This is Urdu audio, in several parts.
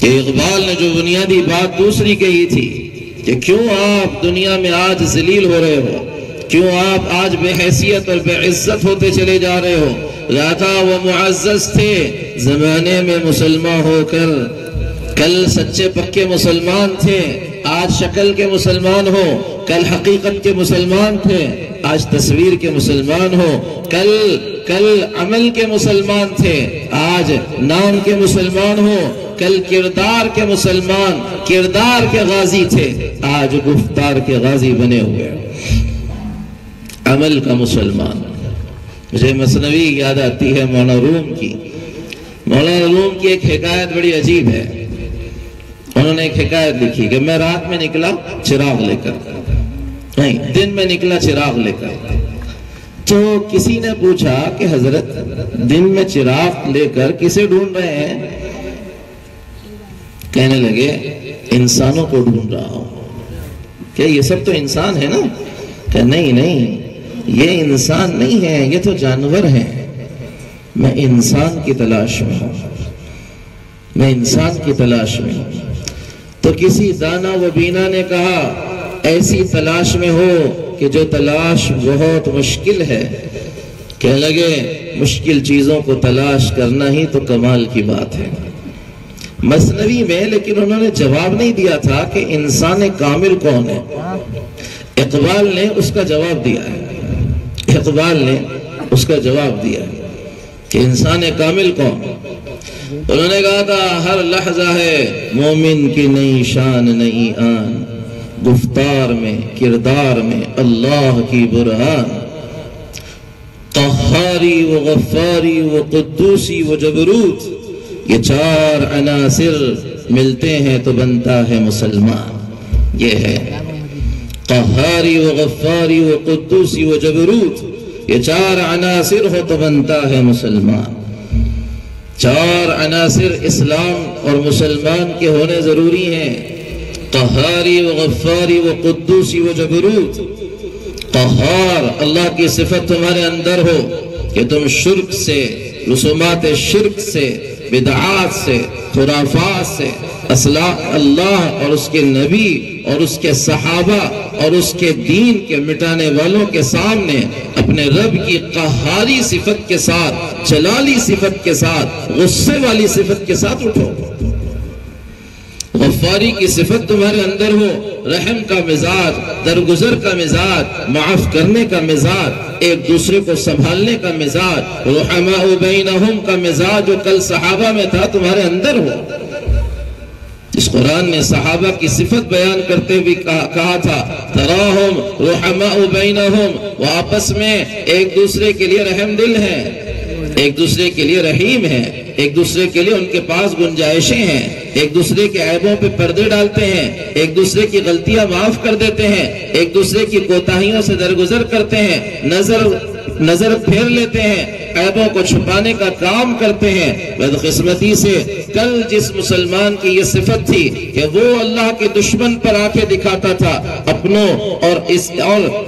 کہ اقبال نے جو بنیادی بات دوسری کہی تھی کہ کیوں آپ دنیا میں آج ذلیل ہو رہے ہو، کیوں آپ آج بے حیثیت اور بے عزت ہوتے چلے جا رہے ہو؟ راتا وہ معزز تھے زمانے میں مسلمان ہو کر، کل سچے پکے مسلمان تھے، آج شکل کے مسلمان ہو، کل حقیقت کے مسلمان تھے، آج تصویر کے مسلمان ہو، کل عمل کے مسلمان تھے، آج نام کے مسلمان ہو، کل کردار کے مسلمان، کردار کے غازی تھے، آج گفتار کے غازی بنے ہوئے، عمل کا مسلمان۔ مجھے مثنوی یاد آتی ہے مولانا روم کی۔ مولانا روم کی ایک حکایت بڑی عجیب ہے۔ انہوں نے ایک حکایت لکھی کہ میں رات میں نکلا چراغ لے کر، نہیں دن میں نکلا چراغ لے کر، تو کسی نے پوچھا کہ حضرت دن میں چراغ لے کر کسے ڈھونڈ رہے ہیں؟ کہنے لگے انسانوں کو ڈھونڈ رہا ہوں۔ کہ یہ سب تو انسان ہے نا؟ کہ نہیں یہ انسان نہیں ہے، یہ تو جانور ہیں، میں انسان کی تلاش میں ہوں، میں انسان کی تلاش میں ہوں۔ تو کسی دانا و بینا نے کہا ایسی تلاش میں ہو کہ جو تلاش بہت مشکل ہے۔ کہنے لگے مشکل چیزوں کو تلاش کرنا ہی تو کمال کی بات ہے۔ مثنوی میں لیکن انہوں نے جواب نہیں دیا تھا کہ انسان کامل کون ہے۔ اقبال نے اس کا جواب دیا ہے، اقبال نے اس کا جواب دیا ہے کہ انسان کامل کون؟ انہوں نے کہا تھا ہر لحظہ ہے مومن کی نئی شان نئی آن، گفتار میں کردار میں اللہ کی برہان، قہاری و غفاری و قدوسی و جبروت، یہ چار عناصر ملتے ہیں تو بنتا ہے مسلمان۔ یہ ہے قہاری و غفاری و قدوسی و جبروت، یہ چار عناصر ہو تو بنتا ہے مسلمان۔ چار عناصر اسلام اور مسلمان کے ہونے ضروری ہیں، قہاری و غفاری و قدوسی و جبروت۔ قہار اللہ کی صفت تمہارے اندر ہو کہ تم شرک سے، رسومات شرک سے، بدعات سے، خرافات سے اللہ اور اس کے نبی اور اس کے صحابہ اور اس کے دین کے مٹانے والوں کے سامنے اپنے رب کی قہاری صفت کے ساتھ، جلالی صفت کے ساتھ، غصے والی صفت کے ساتھ اٹھو۔ غفاری کی صفت تمہارے اندر ہو، رحم کا مزاج، درگزر کا مزاج، معاف کرنے کا مزاج، ایک دوسرے کو سنبھالنے کا مزاج، رحماء بینہم کا مزاج جو کل صحابہ میں تھا تمہارے اندر ہو۔ اس قرآن نے صحابہ کی صفت بیان کرتے ہوئے کہا تھا تراہم رحماء بینہم، وہ آپس میں ایک دوسرے کے لیے رحم دل ہیں، ایک دوسرے کے لیے رحیم ہیں، ایک دوسرے کے لیے ان کے پاس گنجائشیں ہیں، ایک دوسرے کے عیبوں پہ پردے ڈالتے ہیں، ایک دوسرے کی غلطیاں معاف کر دیتے ہیں، ایک دوسرے کی کوتاہیوں سے درگزر کرتے ہیں، نظر پھیر لیتے ہیں، عیبوں کو چھپانے کا کام کرتے ہیں۔ بدقسمتی سے کل جس مسلمان کی یہ صفت تھی کہ وہ اللہ کے دشمن پر آنکھیں دکھاتا تھا، اپنوں اور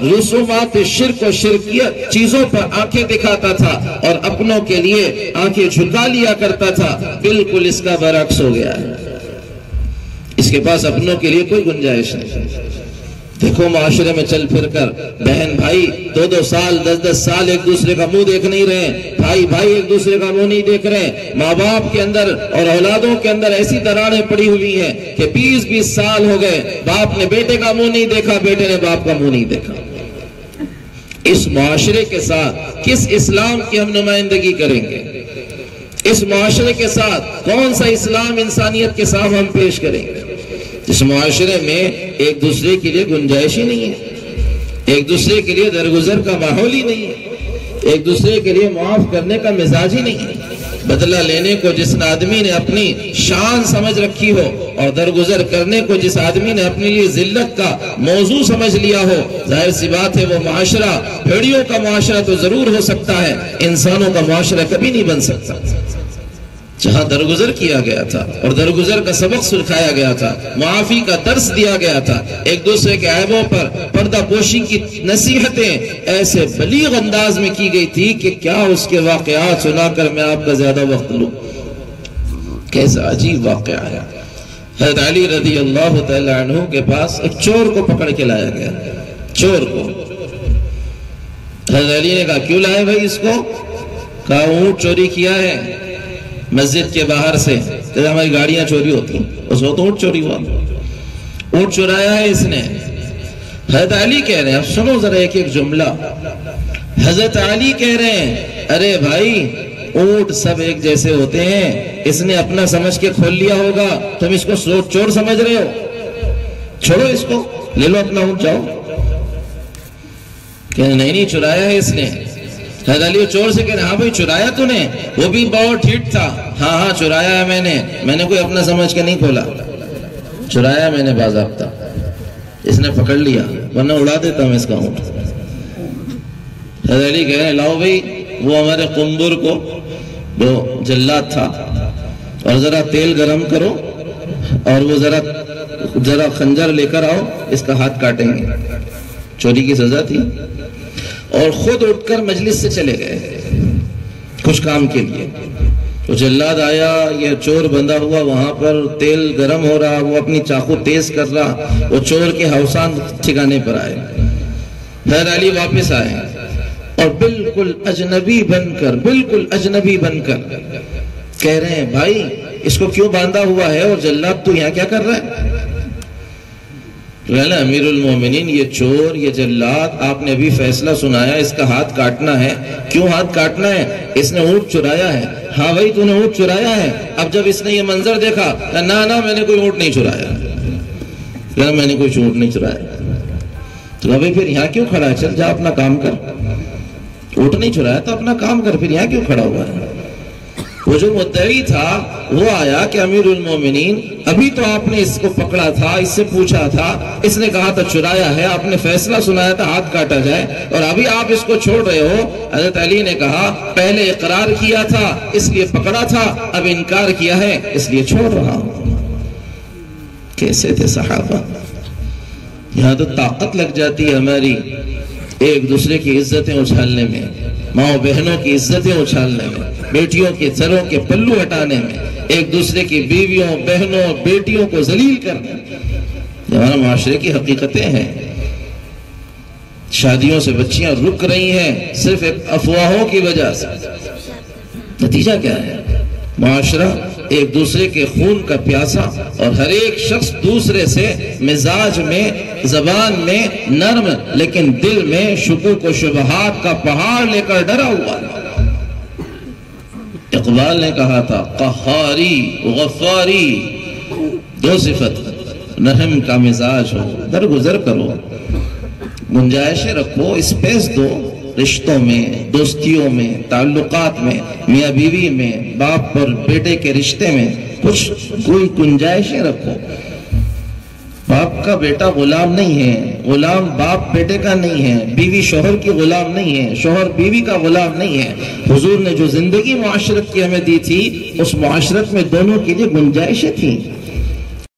رسومات شرک و شرکیت چیزوں پر آنکھیں دکھاتا تھا اور اپنوں کے لیے آنکھیں جھکا لیا کرتا تھا، بالکل اس کا برعکس ہو گیا ہے۔ اس کے پاس اپنوں کے لیے کوئی گنجائش نہیں۔ دیکھو معاشرے میں چل پھر کر بہن بھائی 2-2 سال 10-10 سال ایک دوسرے کا منہ دیکھ نہیں رہے، بھائی ایک دوسرے کا منہ نہیں دیکھ رہے، ماں باپ کے اندر اور اولادوں کے اندر ایسی دراڑیں پڑی ہوئی ہیں کہ 20-20 سال ہو گئے باپ نے بیٹے کا منہ نہیں دیکھا، بیٹے نے باپ کا منہ نہیں دیکھا۔ اس معاشرے کے ساتھ کس اسلام کی ہم نمائندگی کریں گے؟ اس معاشرے کے ساتھ کون سا اسلام انسانیت کے ساتھ ہم پیش کریں گے؟ اس معاشرے میں ایک دوسرے کے لیے گنجائش ہی نہیں ہے، ایک دوسرے کے لیے درگزر کا ماحول ہی نہیں ہے، ایک دوسرے کے لیے معاف کرنے کا مزاج ہی نہیں ہے۔ بدلہ لینے کو جس آدمی نے اپنی شان سمجھ رکھی ہو اور درگزر کرنے کو جس آدمی نے اپنے لیے ذلت کا موضوع سمجھ لیا ہو، ظاہر سی بات ہے وہ معاشرہ، بھیڑیوں کا معاشرہ تو ضرور ہو سکتا ہے، انسانوں کا معاشرہ کبھی نہیں بن سکتا۔ جہاں درگزر کیا گیا تھا اور درگزر کا سبق سکھایا گیا تھا، معافی کا درس دیا گیا تھا، ایک دوسرے کے عیبوں پر پردہ پوشی کی نصیحتیں ایسے بلیغ انداز میں کی گئی تھی کہ کیا اس کے واقعات سنا کر میں آپ کا زیادہ وقت لوں۔ کیسا عجیب واقعہ ہے۔ حضرت علی رضی اللہ تعالی عنہ کے پاس ایک چور کو پکڑ کے لایا گیا، چور کو۔ حضرت علی نے کہا کیوں لائے بھائی اس کو؟ کہا اونٹ چوری کیا ہے مسجد کے باہر سے، جیسے ہماری گاڑیاں چوری ہوتی، اس وقت اونٹ چوری ہوا، اونٹ چورایا ہے اس نے۔ حضرت علی کہہ رہے ہیں، اب سنو ذرا ایک ایک جملہ، حضرت علی کہہ رہے ہیں ارے بھائی اونٹ سب ایک جیسے ہوتے ہیں، اس نے اپنا سمجھ کے کھول لیا ہوگا، تم اس کو چور سمجھ رہے ہو، چھوڑو اس کو، لے لو اپنا اونٹ جاؤ۔ کہ نہیں چرایا ہے اس نے۔ حضرت علی چور سے کہہ رہے ہیں ہاں بھائی چرایا تو نے؟ وہ بھی بہت ٹھیک تھا، ہاں چرایا ہے میں نے کوئی اپنا سمجھ کے نہیں کھولا، چرایا میں نے باضابطہ، اس نے پکڑ لیا ورنہ اڑا دیتا میں اس کا اونٹ۔ حضرت علی کہہ رہے ہیں لاؤ بھائی وہ ہمارے قنبر کو جو جلاد تھا، اور ذرا تیل گرم کرو اور وہ ذرا خنجر لے کر آؤ، اس کا ہاتھ کاٹیں گے، چوری کی سزا تھی۔ اور خود اٹھ کر مجلس سے چلے گئے کچھ کام کے لیے۔ وہ جلاد آیا، یہ چور بندھا ہوا وہاں پر، تیل گرم ہو رہا، وہ اپنی چاقو تیز کر رہا، وہ چور کے ہوسان ٹھکانے پر آئے۔ حضرت علی واپس آئے اور بالکل اجنبی بن کر کہہ رہے ہیں بھائی اس کو کیوں باندھا ہوا ہے اور جلاد تو یہاں کیا کر رہا ہے؟ امیر المومنین یہ چور یہ جلاد آپ نے ابھی فیصلہ سنایا، اس کا ہاتھ کاٹنا ہے، کیوں ہاتھ کاٹنا ہے؟ اس نے اونٹ چرایا ہے۔ ہاں بھائی تو نے اونٹ چرایا ہے۔ اب جب اس نے یہ منظر دیکھا نہ میں نے کوئی اونٹ نہیں چرایا، میں نے کوئی اونٹ نہیں چرایا، تو ابھی پھر یہاں کیوں کھڑا ہے؟ چل جا اپنا کام کر، اونٹ نہیں چرایا تو اپنا کام کر، پھر یہاں کیوں کھڑا ہوا ہے؟ وہ جو مدعی تھا وہ آیا کہ امیر المومنین ابھی تو آپ نے اس کو پکڑا تھا، اس سے پوچھا تھا، اس نے کہا تھا چرایا ہے، آپ نے فیصلہ سنایا تھا ہاتھ کاٹا جائے، اور ابھی آپ اس کو چھوڑ رہے ہو۔ حضرت علی نے کہا پہلے اقرار کیا تھا اس لیے پکڑا تھا، اب انکار کیا ہے اس لیے چھوڑ رہا ہوں۔ کیسے تھے صحابہ؟ یہاں تو طاقت لگ جاتی ہے ہماری ایک دوسرے کی عزتیں اچھالنے میں، ماں بہنوں کی عزتیں اچھالنے میں، بیٹیوں کے سروں کے پلو ہٹانے میں، ایک دوسرے کی بیویوں بہنوں بیٹیوں کو ذلیل کرنے میں۔ یہ ہمارا معاشرے کی حقیقتیں ہیں۔ شادیوں سے بچیاں رک رہی ہیں صرف افواہوں کی وجہ سے۔ نتیجہ کیا ہے؟ معاشرہ ایک دوسرے کے خون کا پیاسا، اور ہر ایک شخص دوسرے سے مزاج میں زبان میں نرم لیکن دل میں شکوک و شبہات کا پہاڑ لے کر ڈرا ہوا ہے۔ اقبال نے کہا تھا قہاری غفاری دو صفت، رحم کا مزاج ہو، درگزر کرو، گنجائشیں رکھو، اسپیس دو، رشتوں میں، دوستیوں میں، تعلقات میں، میاں بیوی میں، باپ اور بیٹے کے رشتے میں کوئی گنجائشیں رکھو۔ باپ کا بیٹا غلام نہیں ہے، غلام باپ بیٹے کا نہیں ہے، بیوی شوہر کی غلام نہیں ہے، شوہر بیوی کا غلام نہیں ہے۔ حضور نے جو زندگی معاشرت کی ہمیں دی تھی، اس معاشرت میں دونوں کے لیے گنجائشیں تھیں۔